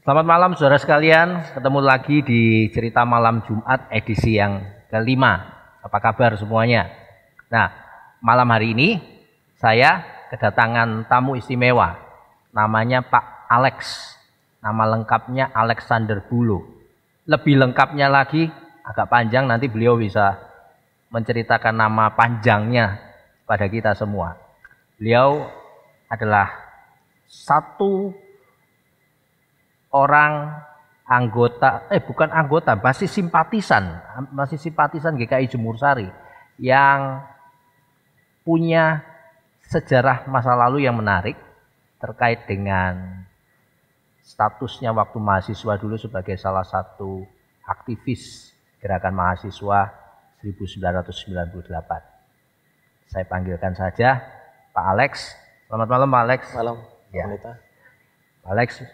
Selamat malam saudara sekalian, ketemu lagi di Cerita Malam Jumat edisi yang kelima. Apa kabar semuanya? Nah, malam hari ini saya kedatangan tamu istimewa. Namanya Pak Alex. Nama lengkapnya Alexander Bulo. Lebih lengkapnya lagi, agak panjang, nanti beliau bisa menceritakan nama panjangnya pada kita semua. Beliau adalah satu orang anggota, masih simpatisan GKI Jemur Sari yang punya sejarah masa lalu yang menarik terkait dengan statusnya waktu mahasiswa dulu sebagai salah satu aktivis gerakan mahasiswa 1998. Saya panggilkan saja Pak Alex. Selamat malam Pak Alex. Malam, ya. Pak Alex,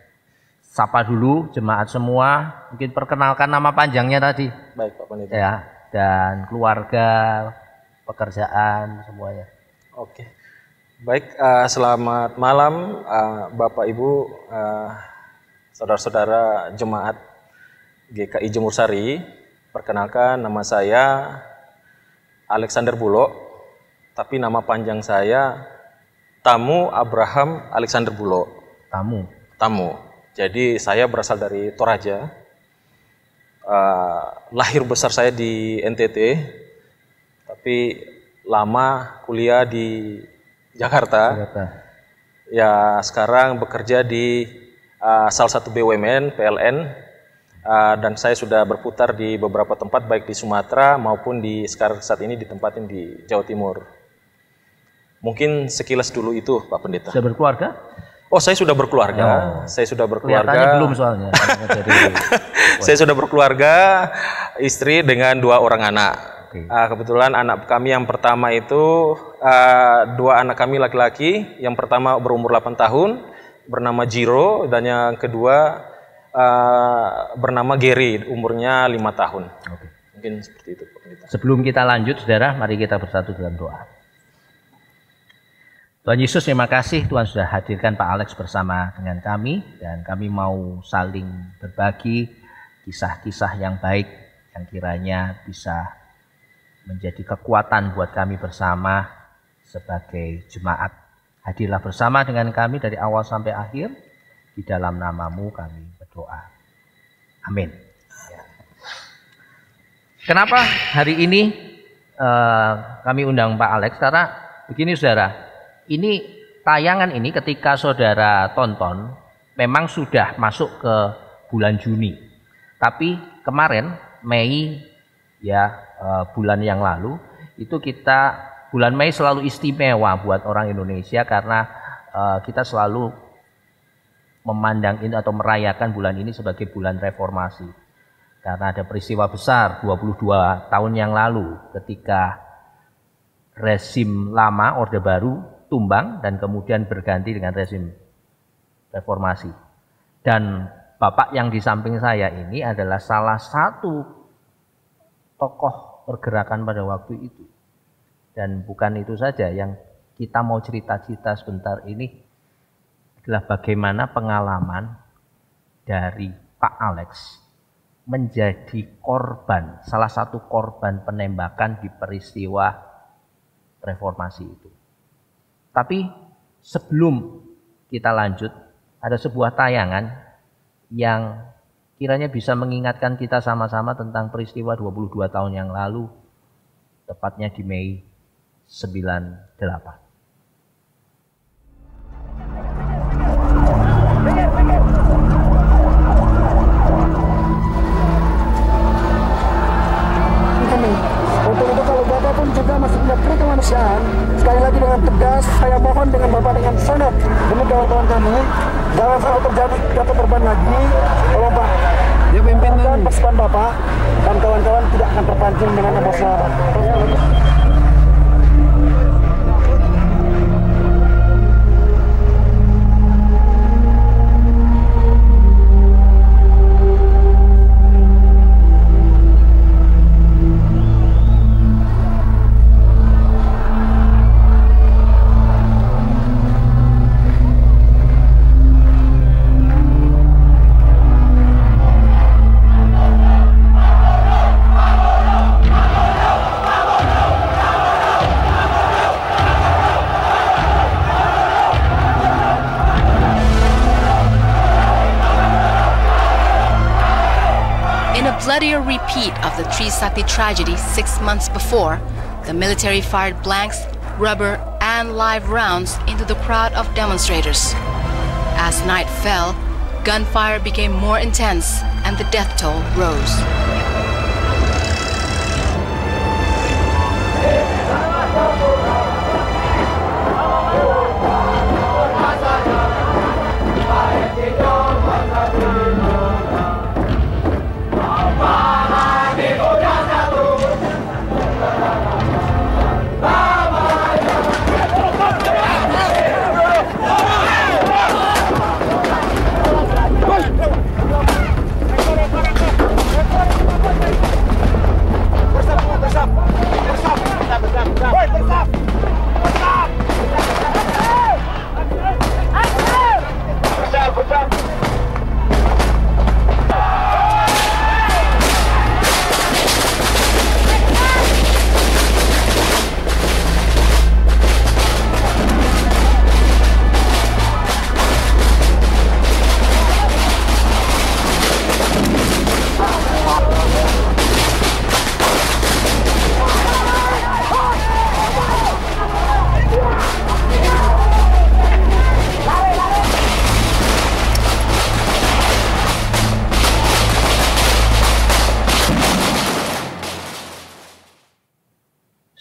sapa dulu jemaat semua, mungkin perkenalkan nama panjangnya tadi. Baik Pak Pendeta. Ya, dan keluarga, pekerjaan, semuanya. Oke. Baik, selamat malam Bapak Ibu, saudara-saudara jemaat GKI Jemur Sari. Perkenalkan, nama saya Alexander Bulo, tapi nama panjang saya Tamu Abraham Alexander Bulo. Tamu. Jadi saya berasal dari Toraja, lahir besar saya di NTT, tapi lama kuliah di Jakarta. Ya sekarang bekerja di salah satu BUMN, PLN, dan saya sudah berputar di beberapa tempat baik di Sumatera maupun sekarang saat ini ditempatin di Jawa Timur. Mungkin sekilas dulu itu Pak Pendeta. Sudah berkeluarga? Oh, saya sudah berkeluarga. Saya sudah berkeluarga. Kelihatannya belum soalnya. Saya sudah berkeluarga, istri dengan 2 orang anak. Okay. Kebetulan anak kami yang pertama itu 2 anak kami laki-laki. Yang pertama berumur 8 tahun, bernama Jiro, dan yang kedua bernama Gary, umurnya 5 tahun. Okay. Mungkin seperti itu. Sebelum kita lanjut, saudara, mari kita bersatu dalam doa. Tuhan Yesus, terima kasih Tuhan sudah hadirkan Pak Alex bersama dengan kami, dan kami mau saling berbagi kisah-kisah yang baik yang kiranya bisa menjadi kekuatan buat kami bersama sebagai jemaat. Hadirlah bersama dengan kami dari awal sampai akhir, di dalam nama-Mu kami berdoa. Amin. Kenapa hari ini kami undang Pak Alex? Karena begini saudara, ini tayangan ini ketika saudara tonton memang sudah masuk ke bulan Juni. Tapi kemarin Mei bulan yang lalu itu bulan Mei selalu istimewa buat orang Indonesia karena kita selalu memandang ini atau merayakan bulan ini sebagai bulan reformasi. Karena ada peristiwa besar 22 tahun yang lalu ketika rezim lama Orde Baru tumbang dan kemudian berganti dengan rezim reformasi. Dan Bapak yang di samping saya ini adalah salah satu tokoh pergerakan pada waktu itu. Dan bukan itu saja, yang kita mau cerita-cerita sebentar ini adalah bagaimana pengalaman dari Pak Alex menjadi korban, salah satu korban penembakan di peristiwa reformasi itu. Tapi sebelum kita lanjut, ada sebuah tayangan yang kiranya bisa mengingatkan kita sama-sama tentang peristiwa 22 tahun yang lalu, tepatnya di Mei 98. Untuk itu kalau Bapak pun juga masih punya peri kemanusiaan, sekali lagi dengan tegas saya mohon dengan Bapak dengan sangat demi kawan-kawan kami, jangan sampai terjadi jatuh korban lagi. Tolong Pak, dan pasukan Bapak dan kawan-kawan tidak akan terpancing dengan emosional. bloodier repeat of the Trisakti tragedy 6 months before, the military fired blanks, rubber, and live rounds into the crowd of demonstrators. As night fell, gunfire became more intense and the death toll rose.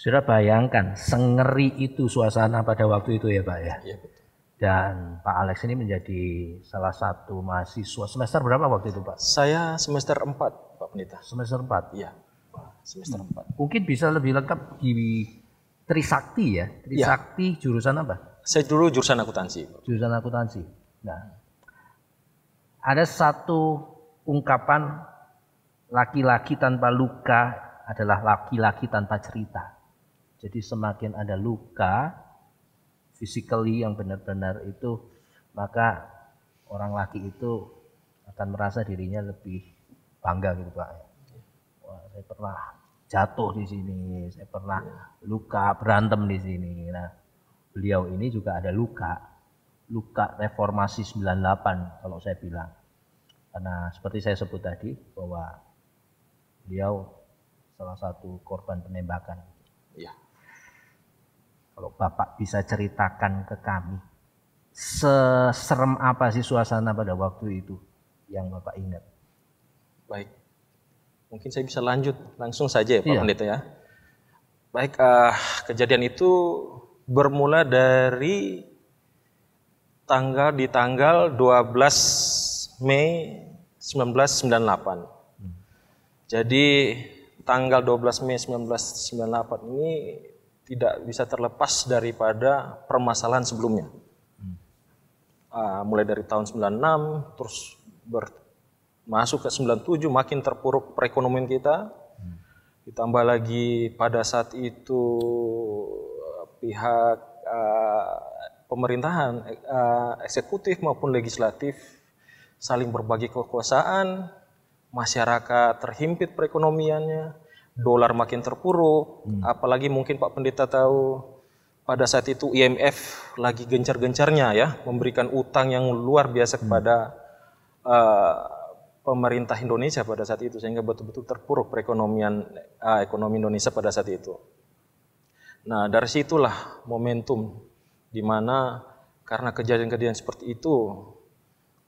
Saudara bayangkan, sengeri itu suasana pada waktu itu ya Pak ya? Iya betul. Dan Pak Alex ini menjadi salah satu mahasiswa. Semester berapa waktu itu Pak? Saya semester 4 Pak Pendeta. Semester 4? Iya, semester 4. Mungkin bisa lebih lengkap di Trisakti ya? Trisakti jurusan apa? Saya dulu jurusan akuntansi. Jurusan akuntansi. Nah, ada satu ungkapan laki-laki tanpa luka adalah laki-laki tanpa cerita. Jadi semakin ada luka physically yang benar-benar itu, maka orang laki itu akan merasa dirinya lebih bangga gitu Pak. Wah, saya pernah jatuh di sini, saya pernah luka berantem di sini. Nah, beliau ini juga ada luka reformasi 98 kalau saya bilang. Karena seperti saya sebut tadi bahwa beliau salah satu korban penembakan. Iya. Kalau Bapak bisa ceritakan ke kami, seserem apa sih suasana pada waktu itu yang Bapak ingat? Baik, mungkin saya bisa lanjut langsung saja ya Pak Pendeta ya. Baik, kejadian itu bermula dari tanggal 12 Mei 1998. Jadi tanggal 12 Mei 1998 ini tidak bisa terlepas daripada permasalahan sebelumnya. Mulai dari tahun 96 terus masuk ke 97 makin terpuruk perekonomian kita. Ditambah lagi pada saat itu pihak pemerintahan eksekutif maupun legislatif saling berbagi kekuasaan, masyarakat terhimpit perekonomiannya, dolar makin terpuruk, apalagi mungkin Pak Pendeta tahu pada saat itu IMF lagi gencar-gencarnya ya memberikan utang yang luar biasa kepada pemerintah Indonesia pada saat itu, sehingga betul-betul terpuruk perekonomian ekonomi Indonesia pada saat itu. Nah, dari situlah momentum di mana karena kejadian-kejadian seperti itu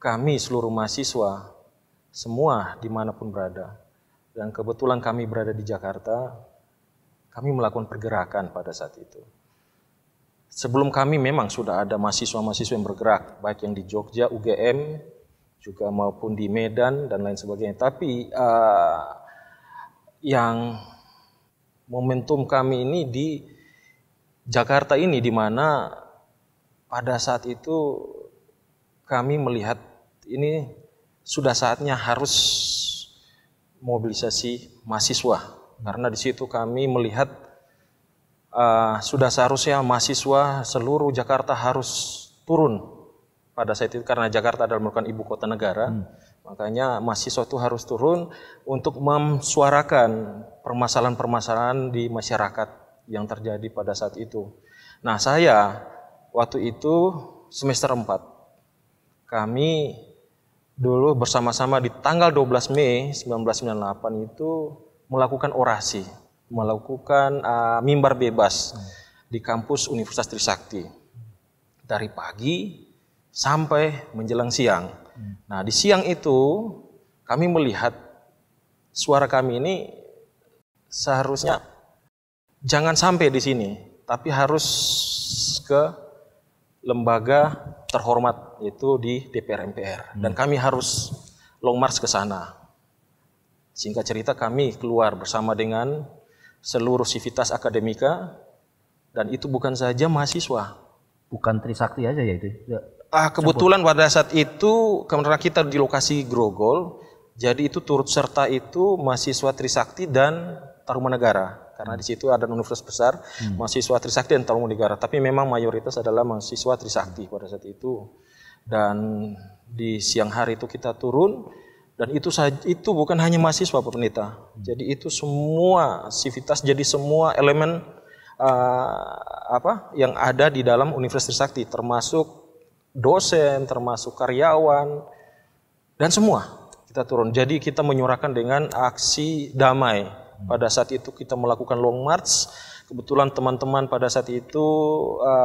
kami seluruh mahasiswa semua dimanapun berada, dan kebetulan kami berada di Jakarta, kami melakukan pergerakan pada saat itu. Sebelum kami memang sudah ada mahasiswa-mahasiswa yang bergerak, baik yang di Jogja, UGM, juga maupun di Medan, dan lain sebagainya. Tapi yang momentum kami ini di Jakarta ini, di mana pada saat itu kami melihat ini sudah saatnya harus mobilisasi mahasiswa, karena di situ kami melihat sudah seharusnya mahasiswa seluruh Jakarta harus turun pada saat itu, karena Jakarta adalah merupakan ibu kota negara. Makanya mahasiswa itu harus turun untuk mensuarakan permasalahan-permasalahan di masyarakat yang terjadi pada saat itu. Nah, saya waktu itu semester 4 kami dulu bersama-sama di tanggal 12 Mei 1998 itu melakukan orasi, melakukan mimbar bebas di kampus Universitas Trisakti dari pagi sampai menjelang siang. Nah, di siang itu kami melihat suara kami ini seharusnya jangan sampai di sini, tapi harus ke lembaga terhormat, yaitu di DPR MPR. Dan kami harus long march ke sana. Singkat cerita, kami keluar bersama dengan seluruh sivitas akademika, dan itu bukan saja mahasiswa. Bukan Trisakti aja ya itu? Kebetulan pada saat itu, karena kita di lokasi Grogol, jadi itu turut serta itu mahasiswa Trisakti dan Tarumanegara. Karena di situ ada universitas besar, mahasiswa Trisakti dan Tarumanegara. Tapi memang mayoritas adalah mahasiswa Trisakti pada saat itu. Dan di siang hari itu kita turun, dan itu bukan hanya mahasiswa Pak Pendeta. Jadi itu semua sivitas, jadi semua elemen yang ada di dalam Universitas Trisakti, termasuk dosen, termasuk karyawan, dan semua kita turun. Jadi kita menyuarakan dengan aksi damai. Pada saat itu kita melakukan long march. Kebetulan teman-teman pada saat itu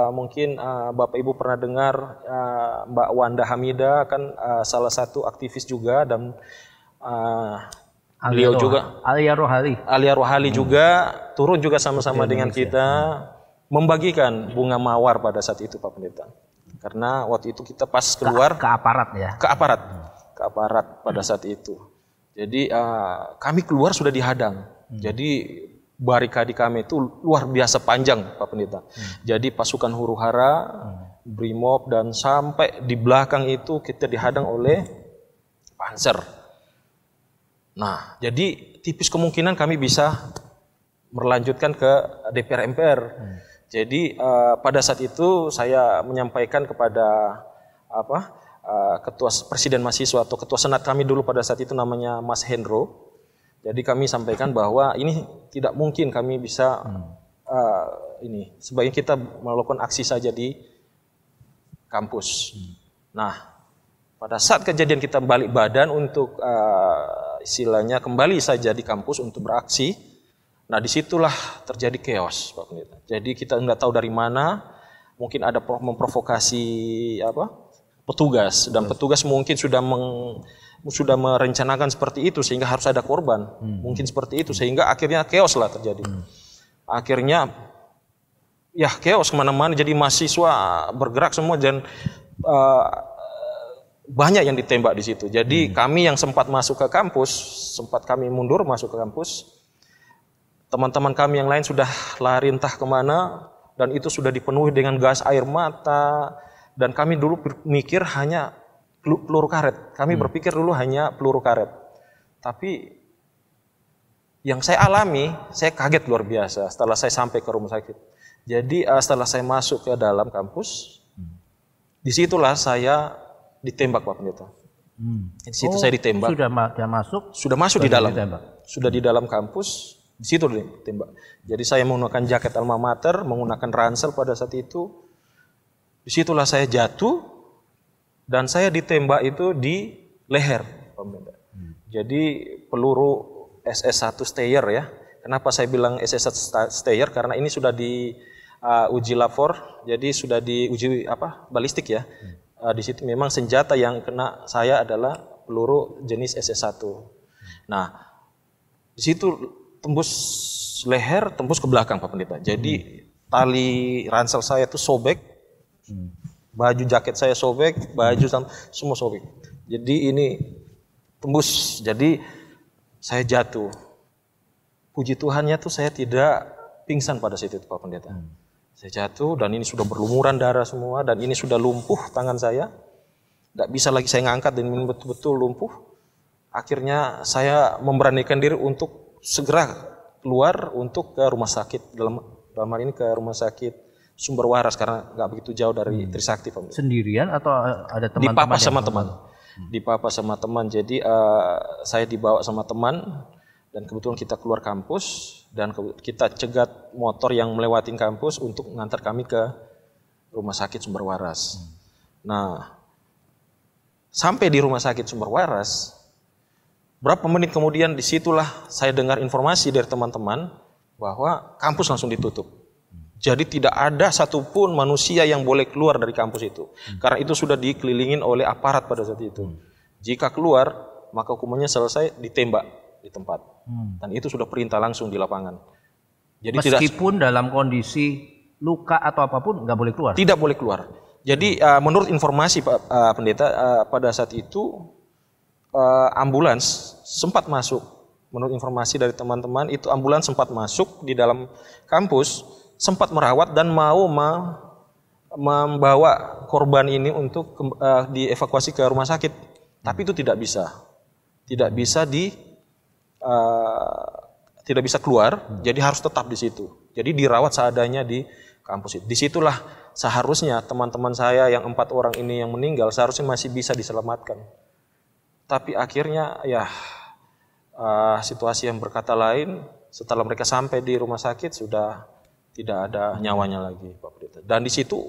mungkin Bapak Ibu pernah dengar Mbak Wanda Hamida kan salah satu aktivis juga, dan beliau juga Alia Rohali juga turun juga sama-sama dengan kita membagikan bunga mawar pada saat itu Pak Pendeta. Karena waktu itu kita pas keluar ke aparat ya. Ke aparat pada saat itu. Jadi kami keluar sudah dihadang. Jadi barikade kami itu luar biasa panjang Pak Pendeta. Jadi pasukan huru-hara, Brimob, dan sampai di belakang itu kita dihadang oleh Panzer. Nah, jadi tipis kemungkinan kami bisa melanjutkan ke DPR MPR. Jadi pada saat itu saya menyampaikan kepada ketua presiden mahasiswa atau ketua senat kami dulu pada saat itu namanya Mas Hendro. Jadi kami sampaikan bahwa ini tidak mungkin kami bisa sebaiknya kita melakukan aksi saja di kampus. Nah, pada saat kejadian kita balik badan untuk istilahnya kembali saja di kampus untuk beraksi. Nah, disitulah terjadi chaos, Pak Pendeta. Jadi kita nggak tahu dari mana, mungkin ada memprovokasi petugas, dan petugas mungkin sudah merencanakan seperti itu sehingga harus ada korban, mungkin seperti itu sehingga akhirnya chaos lah terjadi. Akhirnya ya chaos kemana-mana, jadi mahasiswa bergerak semua dan banyak yang ditembak di situ. Jadi kami yang sempat masuk ke kampus, sempat kami mundur masuk ke kampus. Teman-teman kami yang lain sudah lari entah kemana, dan itu sudah dipenuhi dengan gas air mata, dan kami dulu mikir hanya peluru karet. Kami berpikir dulu hanya peluru karet. Tapi yang saya alami, saya kaget luar biasa setelah saya sampai ke rumah sakit. Jadi setelah saya masuk ke dalam kampus, disitulah saya ditembak Pak Pendeta. Di situ saya ditembak. Sudah masuk di dalam. Sudah di dalam kampus. Di situ ditembak. Jadi saya menggunakan jaket alma mater, menggunakan ransel pada saat itu. Disitulah saya jatuh dan saya ditembak itu di leher. Jadi peluru SS1 Steyr ya. Kenapa saya bilang SS1 Steyr? Karena ini sudah di uji lapor, jadi sudah diuji balistik ya. Di situ memang senjata yang kena saya adalah peluru jenis SS1. Nah, di situ tembus leher, tembus ke belakang Pak Pendeta. Jadi tali ransel saya itu sobek, baju jaket saya sobek, baju semua sobek. Jadi ini tembus, jadi saya jatuh. Puji Tuhannya tuh saya tidak pingsan pada situ Pak Pendeta. Saya jatuh dan ini sudah berlumuran darah semua, dan ini sudah lumpuh tangan saya. Tidak bisa lagi saya ngangkat dan ini betul-betul lumpuh. Akhirnya saya memberanikan diri untuk segera keluar untuk ke rumah sakit, dalam hal ini ke rumah sakit Sumber Waras karena nggak begitu jauh dari Trisakti Pak. Sendirian atau ada teman-teman? Dipapa sama teman. Dipapa sama teman. Jadi saya dibawa sama teman dan kebetulan kita keluar kampus dan kita cegat motor yang melewati kampus untuk mengantar kami ke rumah sakit Sumber Waras. Nah, sampai di rumah sakit Sumber Waras, berapa menit kemudian disitulah saya dengar informasi dari teman-teman bahwa kampus langsung ditutup. Jadi tidak ada satupun manusia yang boleh keluar dari kampus itu. Karena itu sudah dikelilingin oleh aparat pada saat itu. Jika keluar, maka hukumannya selesai ditembak di tempat. Dan itu sudah perintah langsung di lapangan. Jadi meskipun dalam kondisi luka atau apapun nggak boleh keluar? Tidak boleh keluar. Jadi menurut informasi Pak Pendeta, pada saat itu ambulans sempat masuk. Menurut informasi dari teman-teman, itu ambulans sempat masuk di dalam kampus, sempat merawat dan mau membawa korban ini untuk dievakuasi ke rumah sakit. Tapi itu tidak bisa. Tidak bisa keluar, jadi harus tetap di situ. Jadi dirawat seadanya di kampus itu. Disitulah seharusnya teman-teman saya yang 4 orang ini yang meninggal seharusnya masih bisa diselamatkan. Tapi akhirnya ya situasi yang berkata lain, setelah mereka sampai di rumah sakit sudah tidak ada nyawanya lagi, Pak Pendeta. Dan di situ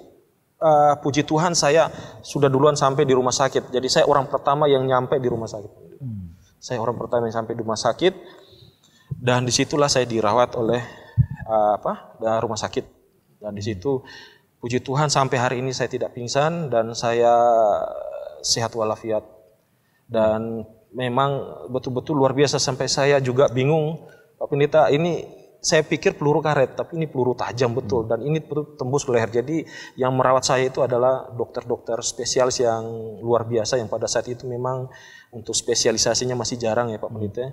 puji Tuhan saya sudah duluan sampai di rumah sakit. Jadi saya orang pertama yang nyampe di rumah sakit. Saya orang pertama yang sampai di rumah sakit, dan disitulah saya dirawat oleh rumah sakit. Dan di situ puji Tuhan sampai hari ini saya tidak pingsan dan saya sehat walafiat. Dan memang betul-betul luar biasa, sampai saya juga bingung, Pak Pendeta, ini saya pikir peluru karet, tapi ini peluru tajam betul, dan ini betul tembus ke leher. Jadi yang merawat saya itu adalah dokter-dokter spesialis yang luar biasa, yang pada saat itu memang untuk spesialisasinya masih jarang ya Pak Pendeta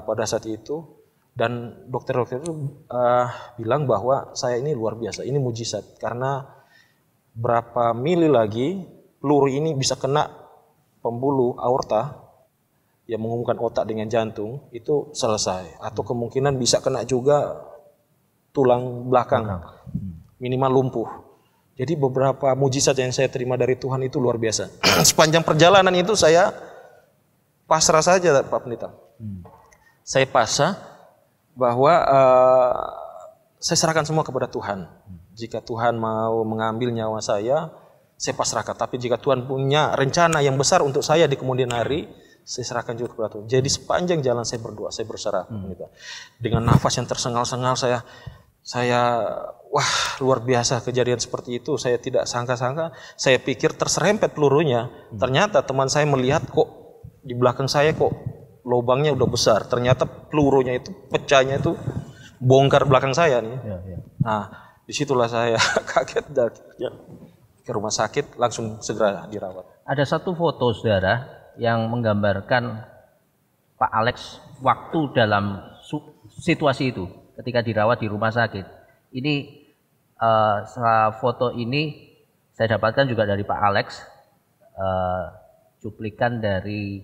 pada saat itu. Dan dokter-dokter itu bilang bahwa saya ini luar biasa, ini mujizat, karena berapa mili lagi peluru ini bisa kena pembuluh aorta yang menghubungkan otak dengan jantung, itu selesai. Atau kemungkinan bisa kena juga tulang belakang, minimal lumpuh. Jadi beberapa mujizat yang saya terima dari Tuhan itu luar biasa. Sepanjang perjalanan itu saya pasrah saja Pak Pendeta. Saya pasrah bahwa saya serahkan semua kepada Tuhan. Jika Tuhan mau mengambil nyawa saya pasrahkan. Tapi jika Tuhan punya rencana yang besar untuk saya di kemudian hari, saya serahkan juga kepada Tuhan. Jadi sepanjang jalan saya berdoa, saya berserah. Dengan nafas yang tersengal-sengal saya wah luar biasa kejadian seperti itu. Saya tidak sangka-sangka, saya pikir terserempet pelurunya. Ternyata teman saya melihat kok di belakang saya kok lubangnya udah besar. Ternyata pelurunya itu pecahnya itu bongkar belakang saya nih. Nah, disitulah saya kaget dan ke rumah sakit, langsung segera dirawat. Ada satu foto saudara yang menggambarkan Pak Alex waktu dalam situasi itu ketika dirawat di rumah sakit. Ini foto ini saya dapatkan juga dari Pak Alex, cuplikan dari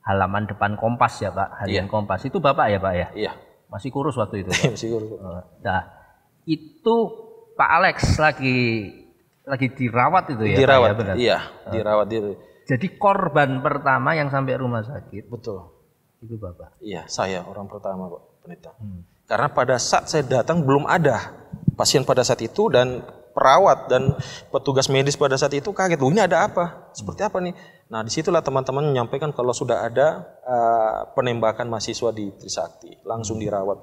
halaman depan Kompas ya Pak, harian Kompas. Itu Bapak ya Pak ya? Iya. Masih kurus waktu itu Pak? Masih kurus. Nah, itu Pak Alex lagi dirawat itu ya? Dirawat, Pak, ya, iya, dirawat itu. Jadi korban pertama yang sampai rumah sakit? Betul. Itu Bapak? Iya, saya orang pertama Pak Pendeta. Karena pada saat saya datang belum ada pasien pada saat itu, dan perawat dan petugas medis pada saat itu kaget, ini ada apa? Seperti apa nih? Nah disitulah teman-teman menyampaikan kalau sudah ada penembakan mahasiswa di Trisakti, langsung dirawat.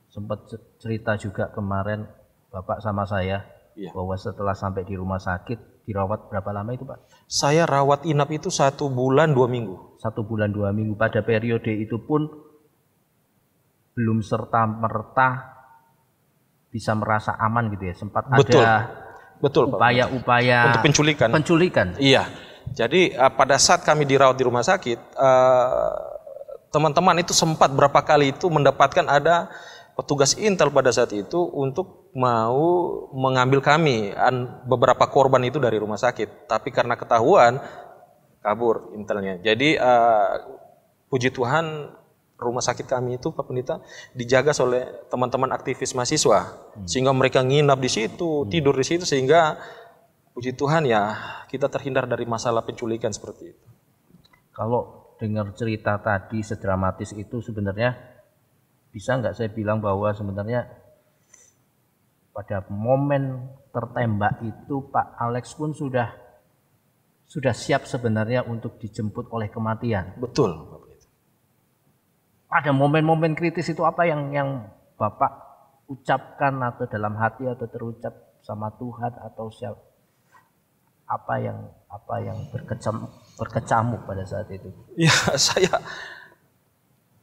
Sempat cerita juga kemarin Bapak sama saya, bahwa setelah sampai di rumah sakit dirawat berapa lama itu Pak? Saya rawat inap itu 1 bulan 2 minggu. 1 bulan 2 minggu. Pada periode itu pun belum serta-merta bisa merasa aman gitu ya. Sempat ada upaya-upaya untuk penculikan. Iya. Jadi pada saat kami dirawat di rumah sakit, teman-teman itu sempat berapa kali itu mendapatkan ada petugas intel pada saat itu untuk mau mengambil kami, beberapa korban itu dari rumah sakit. Tapi karena ketahuan, kabur intelnya. Jadi puji Tuhan rumah sakit kami itu Pak Pendeta dijaga oleh teman-teman aktivis mahasiswa. Sehingga mereka nginap di situ, tidur di situ, sehingga puji Tuhan ya kita terhindar dari masalah penculikan seperti itu. Kalau dengar cerita tadi sedramatis itu, sebenarnya bisa nggak saya bilang bahwa sebenarnya pada momen tertembak itu Pak Alex pun sudah sudah siap sebenarnya untuk dijemput oleh kematian. Betul. Pada momen-momen kritis itu apa yang Bapak ucapkan atau dalam hati atau terucap sama Tuhan atau siapa? Apa yang berkecamuk pada saat itu? Ya,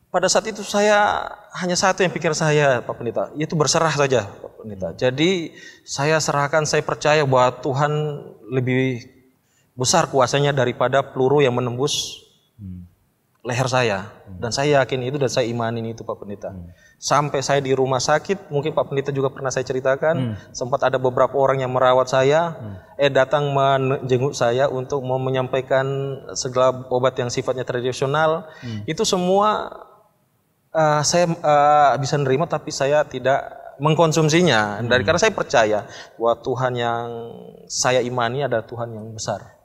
pada saat itu saya hanya satu yang pikir saya, Pak Pendeta, yaitu berserah saja, Pak Pendeta. Jadi saya serahkan, saya percaya bahwa Tuhan lebih besar kuasanya daripada peluru yang menembus leher saya. Dan saya yakin itu dan saya imanin itu, Pak Pendeta. Sampai saya di rumah sakit, mungkin Pak Pendeta juga pernah saya ceritakan, sempat ada beberapa orang yang merawat saya, datang menjenguk saya untuk mau menyampaikan segala obat yang sifatnya tradisional. Itu semua saya bisa nerima, tapi saya tidak mengkonsumsinya. Karena saya percaya bahwa Tuhan yang saya imani adalah Tuhan yang besar.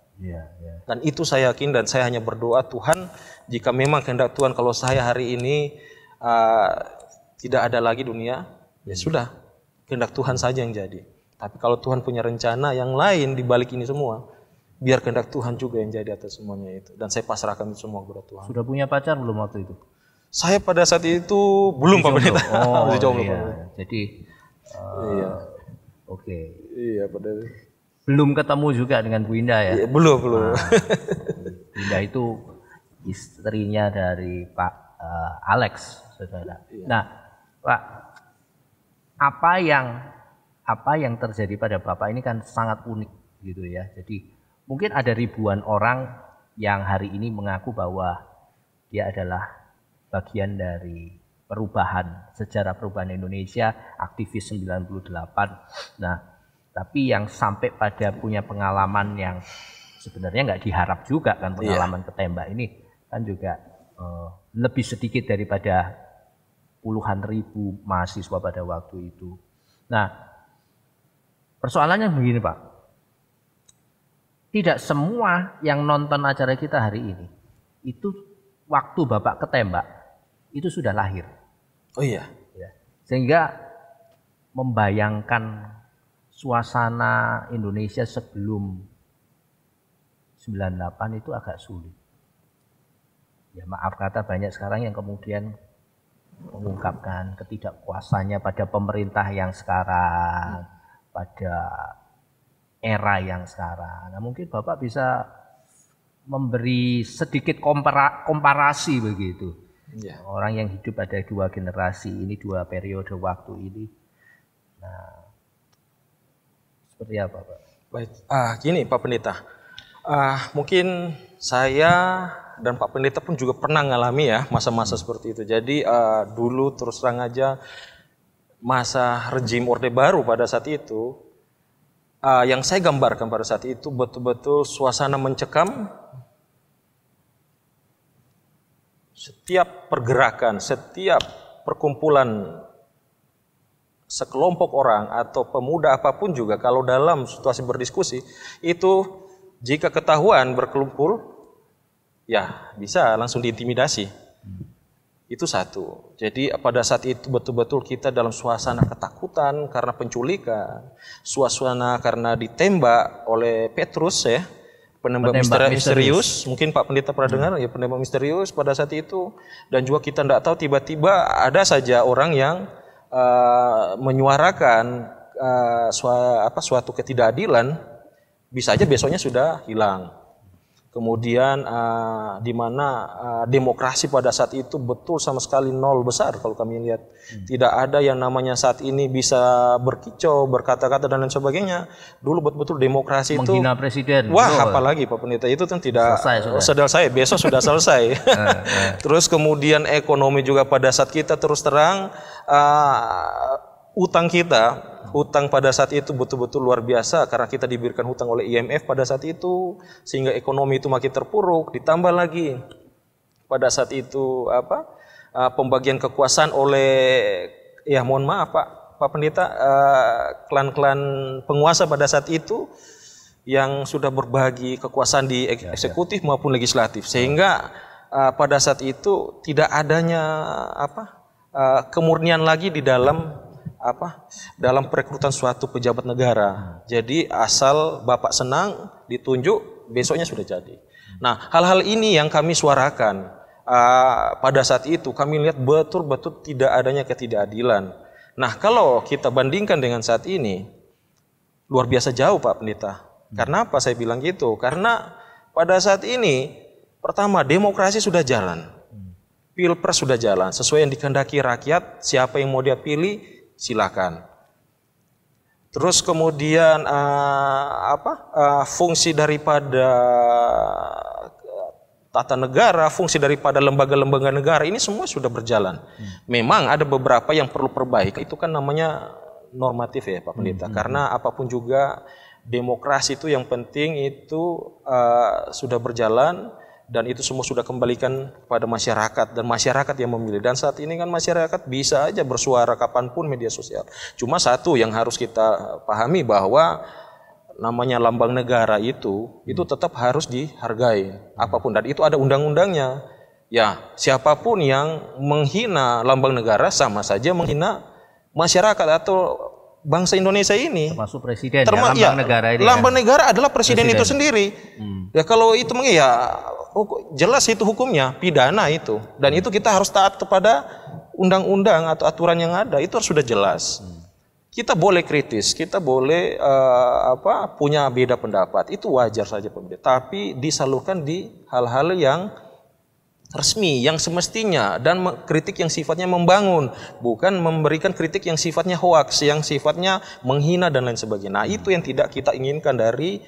Dan itu saya yakin dan saya hanya berdoa, Tuhan, jika memang kehendak Tuhan kalau saya hari ini tidak ada lagi dunia, ya sudah, kehendak Tuhan saja yang jadi. Tapi kalau Tuhan punya rencana yang lain di balik ini semua, biar kehendak Tuhan juga yang jadi atas semuanya itu. Dan saya pasrahkan itu semua kepada Tuhan. Sudah punya pacar belum waktu itu? Saya pada saat itu belum, Pak Pendeta. Oh, iya. Jadi, iya. Oke. Iya, pada belum ketemu juga dengan Bu Indah ya? Iya, belum. Nah, Bu Indah itu istrinya dari Pak Alex, saudara. Iya. Nah, Pak, apa yang terjadi pada Bapak ini kan sangat unik gitu ya. Jadi mungkin ada ribuan orang yang hari ini mengaku bahwa dia adalah bagian dari sejarah perubahan Indonesia, aktivis 98. Nah, tapi yang sampai pada punya pengalaman yang sebenarnya nggak diharap juga kan, pengalaman ketembak ini kan juga lebih sedikit daripada puluhan ribu mahasiswa pada waktu itu. Nah, persoalannya begini Pak, tidak semua yang nonton acara kita hari ini itu waktu Bapak ketembak itu sudah lahir. Oh iya. Sehingga membayangkan suasana Indonesia sebelum 98 itu agak sulit. Ya maaf kata banyak sekarang yang kemudian mengungkapkan ketidakpuasannya pada pemerintah yang sekarang, pada era yang sekarang. Nah mungkin Bapak bisa memberi sedikit komparasi begitu. Orang yang hidup ada dua generasi ini, dua periode waktu ini. Nah, seperti apa Pak? Baik, gini Pak Pendeta, mungkin saya dan Pak Pendeta pun juga pernah ngalami ya masa-masa seperti itu. Jadi dulu terus terang aja masa rejim Orde Baru pada saat itu, yang saya gambarkan pada saat itu betul-betul suasana mencekam. Setiap pergerakan, setiap perkumpulan sekelompok orang atau pemuda apapun juga kalau dalam situasi berdiskusi itu jika ketahuan berkelompok ya bisa langsung diintimidasi. Itu satu. Jadi pada saat itu betul-betul kita dalam suasana ketakutan karena penculikan, suasana karena ditembak oleh Petrus ya, penembak misterius. Mungkin Pak Pendeta pernah dengar ya, penembak misterius pada saat itu. Dan juga kita tidak tahu tiba-tiba ada saja orang yang menyuarakan suatu ketidakadilan, bisa aja besoknya sudah hilang. Kemudian di mana demokrasi pada saat itu betul sama sekali nol besar kalau kami lihat. Tidak ada yang namanya saat ini bisa berkicau, berkata-kata dan lain sebagainya. Dulu betul-betul demokrasi itu menghina presiden. Wah, apalagi Pak Pendeta itu kan tidak selesai. Besok sudah selesai. Terus kemudian ekonomi juga pada saat kita terus terang Hutang pada saat itu betul-betul luar biasa karena kita diberikan hutang oleh IMF pada saat itu sehingga ekonomi itu makin terpuruk. Ditambah lagi pada saat itu pembagian kekuasaan oleh mohon maaf Pak Pendeta, klan-klan penguasa pada saat itu yang sudah berbagi kekuasaan di eksekutif maupun legislatif sehingga pada saat itu tidak adanya kemurnian lagi di dalam dalam perekrutan suatu pejabat negara. Jadi asal Bapak senang ditunjuk besoknya sudah jadi. Nah, hal-hal ini yang kami suarakan pada saat itu. Kami lihat betul-betul tidak adanya ketidakadilan. Nah, kalau kita bandingkan dengan saat ini, luar biasa jauh Pak Pendeta. Karena apa saya bilang gitu? Karena pada saat ini, pertama demokrasi sudah jalan. Pilpres sudah jalan, sesuai yang dikehendaki rakyat, siapa yang mau dia pilih, silakan. Terus kemudian fungsi daripada tata negara, fungsi daripada lembaga-lembaga negara ini semua sudah berjalan. Memang ada beberapa yang perlu perbaiki, itu kan namanya normatif ya Pak Pendeta. Karena apapun juga demokrasi itu yang penting itu sudah berjalan. Dan itu semua sudah kembalikan kepada masyarakat dan masyarakat yang memilih. Dan saat ini kan masyarakat bisa aja bersuara kapanpun media sosial. Cuma satu yang harus kita pahami bahwa namanya lambang negara itu tetap harus dihargai apapun. Dan itu ada undang-undangnya. Ya, siapapun yang menghina lambang negara sama saja menghina masyarakat atau bangsa Indonesia ini. Termasuk presiden lambang negara ini. Lambang negara adalah presiden itu sendiri. Ya kalau itu jelas itu hukumnya pidana itu, dan itu kita harus taat kepada undang-undang atau aturan yang ada, itu harus sudah jelas. Kita boleh kritis, kita boleh punya beda pendapat, itu wajar saja tapi disalurkan di hal-hal yang resmi, yang semestinya, dan kritik yang sifatnya membangun, bukan memberikan kritik yang sifatnya hoaks, yang sifatnya menghina dan lain sebagainya. Nah, itu yang tidak kita inginkan dari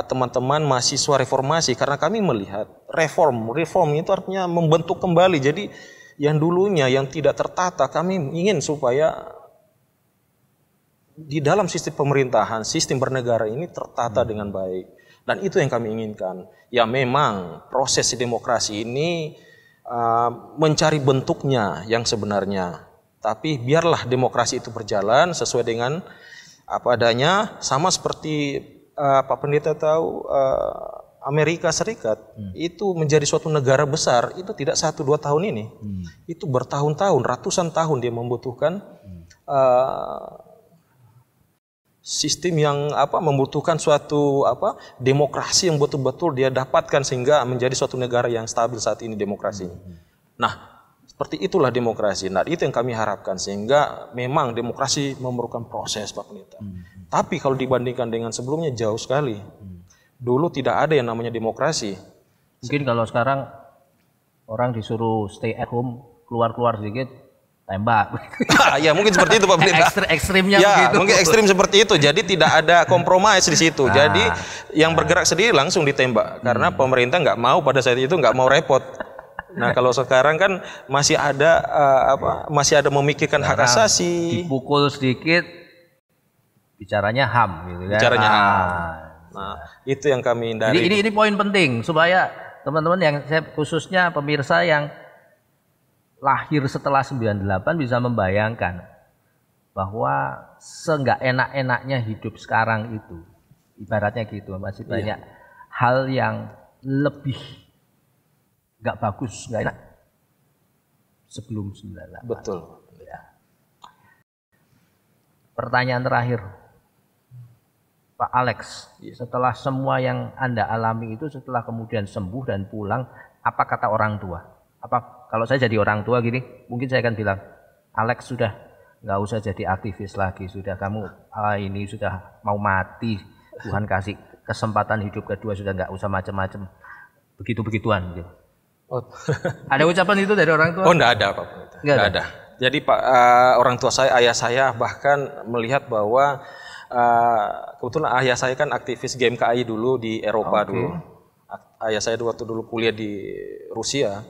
teman-teman mahasiswa reformasi, karena kami melihat reform itu artinya membentuk kembali. Jadi yang dulunya yang tidak tertata, kami ingin supaya di dalam sistem pemerintahan, sistem bernegara ini tertata dengan baik. Dan itu yang kami inginkan. Ya memang proses demokrasi ini mencari bentuknya yang sebenarnya. Tapi biarlah demokrasi itu berjalan sesuai dengan apa adanya. Sama seperti Pak Pendeta tahu Amerika Serikat itu menjadi suatu negara besar. Itu tidak 1-2 tahun ini. Itu bertahun-tahun, ratusan tahun dia membutuhkan sistem yang membutuhkan suatu demokrasi yang betul-betul dia dapatkan sehingga menjadi suatu negara yang stabil saat ini demokrasi. Nah, seperti itulah demokrasi. Nah, itu yang kami harapkan sehingga memang demokrasi memerlukan proses Pak Pendeta. Tapi kalau dibandingkan dengan sebelumnya jauh sekali. Dulu tidak ada yang namanya demokrasi. Mungkin kalau sekarang orang disuruh stay at home, keluar-keluar sedikit tembak. Ya mungkin seperti itu Pak Pendeta. Ekstrimnya ya, begitu. Mungkin ekstrim seperti itu. Jadi tidak ada kompromis di situ. Jadi yang bergerak sendiri langsung ditembak karena pemerintah nggak mau pada saat itu nggak mau repot. Nah kalau sekarang kan masih ada memikirkan hak asasi. Dipukul sedikit, bicaranya HAM gitu kan. Bicaranya HAM. Nah itu yang kami hindari. Jadi ini poin penting supaya teman-teman yang khususnya pemirsa yang lahir setelah 98 bisa membayangkan bahwa seenggak enak-enaknya hidup sekarang itu, ibaratnya gitu, masih banyak hal yang lebih nggak bagus, nggak enak sebelum 98. Betul. Ya. Pertanyaan terakhir, Pak Alex, setelah semua yang Anda alami itu, setelah kemudian sembuh dan pulang, apa kata orang tua? Kalau saya jadi orang tua gini, mungkin saya akan bilang, Alex sudah nggak usah jadi aktivis lagi, sudah kamu ini sudah mau mati, Tuhan kasih kesempatan hidup kedua, sudah nggak usah macam-macam, begitu-begituan gitu. Ada ucapan itu dari orang tua? Oh, enggak ada Pak. Enggak ada. Jadi orang tua saya, ayah saya bahkan melihat bahwa kebetulan ayah saya kan aktivis GMKI dulu di Eropa dulu. Ayah saya waktu dulu kuliah di Rusia.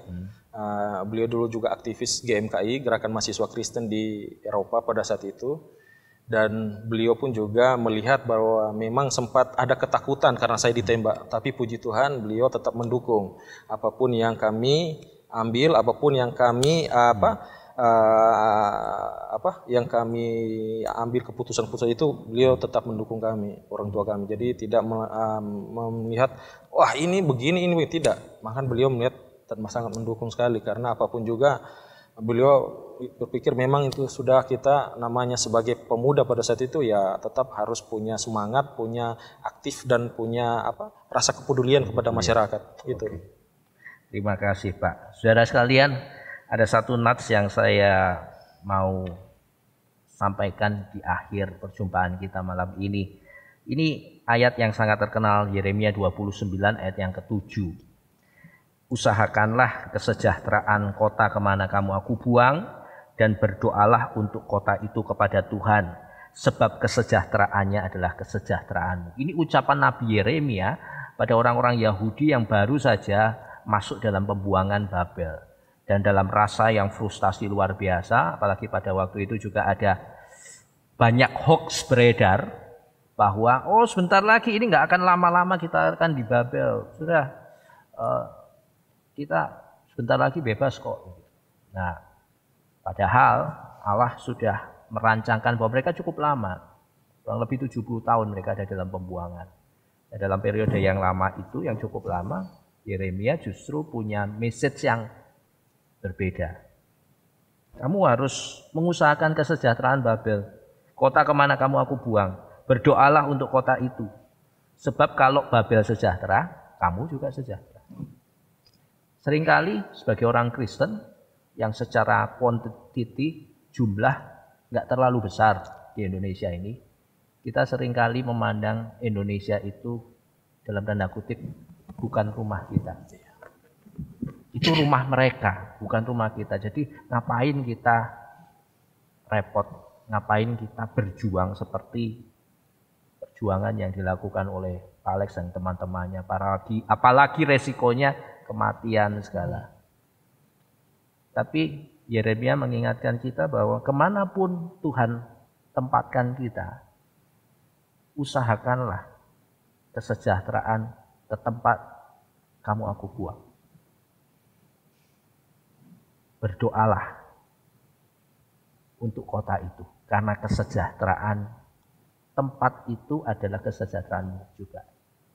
Beliau dulu juga aktivis GMKI, Gerakan Mahasiswa Kristen di Eropa pada saat itu. Dan beliau pun juga melihat bahwa memang sempat ada ketakutan karena saya ditembak. Tapi puji Tuhan beliau tetap mendukung. Apapun yang kami ambil, apapun yang kami yang kami ambil keputusan-keputusan itu, beliau tetap mendukung kami, orang tua kami. Jadi tidak melihat, wah ini begini, ini tidak. Bahkan beliau melihat dan sangat mendukung sekali karena apapun juga beliau berpikir memang itu sudah kita namanya sebagai pemuda pada saat itu ya tetap harus punya semangat, punya aktif dan punya rasa kepedulian kepada masyarakat gitu. Terima kasih Pak. Saudara sekalian, ada satu nats yang saya mau sampaikan di akhir perjumpaan kita malam ini. Ini ayat yang sangat terkenal, Yeremia 29 ayat yang ke-7. Usahakanlah kesejahteraan kota kemana kamu aku buang, dan berdoalah untuk kota itu kepada Tuhan, sebab kesejahteraannya adalah kesejahteraanmu. Ini ucapan Nabi Yeremia pada orang-orang Yahudi yang baru saja masuk dalam pembuangan Babel. Dan dalam rasa yang frustasi luar biasa, apalagi pada waktu itu juga ada banyak hoax beredar, bahwa sebentar lagi ini nggak akan lama-lama kita akan di Babel. Sudah, kita sebentar lagi bebas kok. Nah, padahal Allah sudah merancangkan bahwa mereka cukup lama, kurang lebih 70 tahun mereka ada dalam pembuangan. Dan dalam periode yang lama itu, yang cukup lama, Yeremia justru punya message yang berbeda. Kamu harus mengusahakan kesejahteraan Babel. Kota kemana kamu aku buang, berdoalah untuk kota itu. Sebab kalau Babel sejahtera, kamu juga sejahtera. Seringkali sebagai orang Kristen yang secara kuantiti jumlah nggak terlalu besar di Indonesia ini, kita seringkali memandang Indonesia itu dalam tanda kutip bukan rumah kita. Itu rumah mereka, bukan rumah kita. Jadi ngapain kita repot, ngapain kita berjuang seperti perjuangan yang dilakukan oleh Pak Alex dan teman-temannya, apalagi resikonya kematian segala. Tapi Yeremia mengingatkan kita bahwa kemanapun Tuhan tempatkan kita, usahakanlah kesejahteraan ke tempat kamu aku buang. Berdoalah untuk kota itu, karena kesejahteraan tempat itu adalah kesejahteraanmu juga.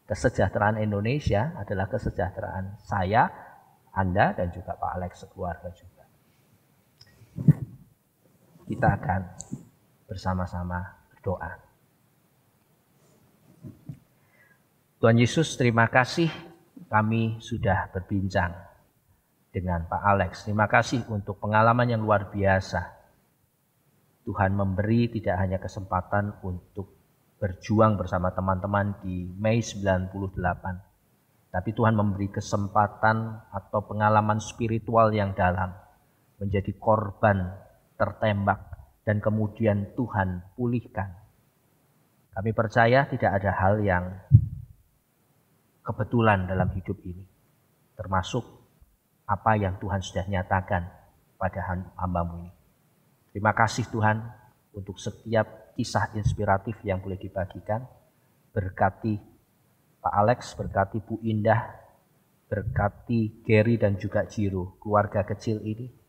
Kesejahteraan Indonesia adalah kesejahteraan saya, Anda, dan juga Pak Alex sekeluarga juga. Kita akan bersama-sama berdoa. Tuhan Yesus, terima kasih kami sudah berbincang dengan Pak Alex. Terima kasih untuk pengalaman yang luar biasa. Tuhan memberi tidak hanya kesempatan untuk berjuang bersama teman-teman di Mei 98. Tapi Tuhan memberi kesempatan atau pengalaman spiritual yang dalam. Menjadi korban tertembak dan kemudian Tuhan pulihkan. Kami percaya tidak ada hal yang kebetulan dalam hidup ini. Termasuk apa yang Tuhan sudah nyatakan pada hamba-Mu ini. Terima kasih Tuhan untuk setiap kisah inspiratif yang boleh dibagikan. Berkati Pak Alex, berkati Bu Indah, berkati Gary dan juga Jiro, keluarga kecil ini.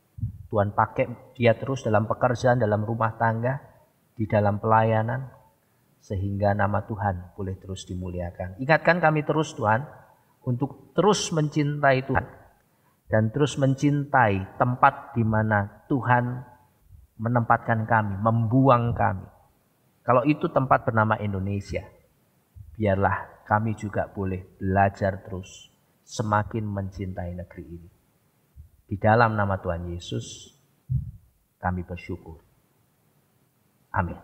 Tuhan pakai dia terus dalam pekerjaan, dalam rumah tangga, di dalam pelayanan, sehingga nama Tuhan boleh terus dimuliakan. Ingatkan kami terus Tuhan, untuk terus mencintai Tuhan, dan terus mencintai tempat di mana Tuhan menempatkan kami, membuang kami. Kalau itu tempat bernama Indonesia, biarlah kami juga boleh belajar terus semakin mencintai negeri ini. Di dalam nama Tuhan Yesus, kami bersyukur. Amin.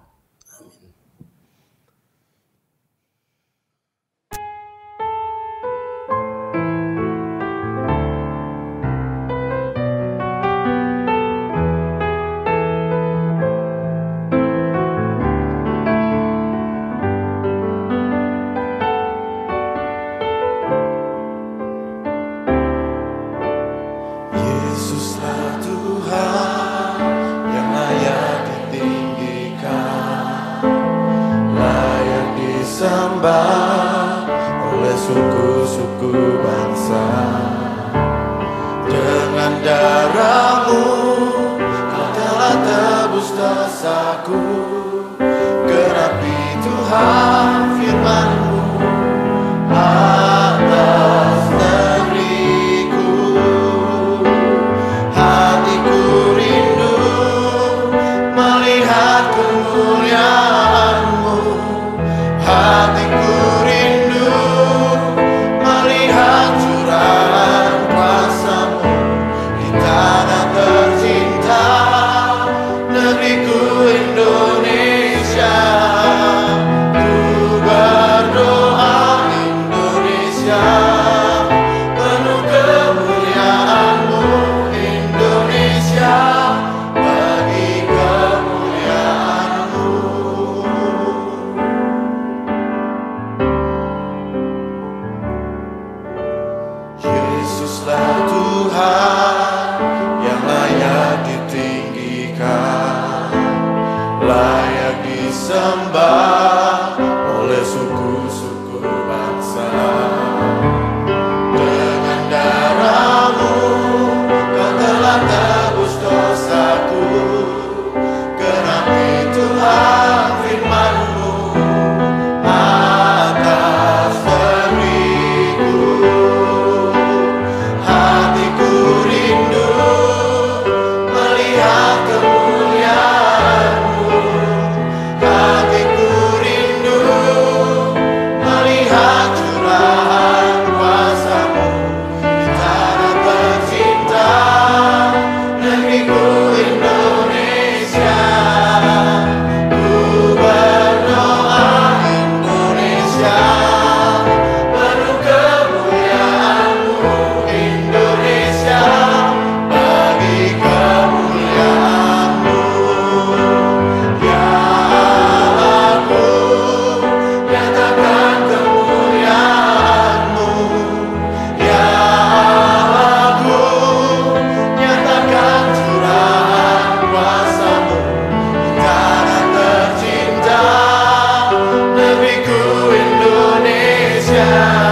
Oleh suku-suku bangsa, dengan darah-Mu Kau telah tebus dosaku. Genapi Tuhan firman-Mu atas negeriku. Hatiku rindu Yesuslah Tuhan yang layak ditinggikan, layak disembah oleh suku-suku bangsa. Dengan darah-Mu Kau telah tebus dosaku, genapi Tuhan firman-Mu atas diriku. Hatiku rindu melihat kemuliaan-Mu, hatiku rindu melihat curahan kuasa-Mu di tanah tercinta, negeriku Indonesia. Ku berdoa Indonesia penuh kemuliaan-Mu, Indonesia bagi kemuliaan-Mu. Ya aku nyatakan kemuliaan-Mu, ya aku nyatakan curahan kuasa-Mu di tanah tercinta, negeriku Indonesia.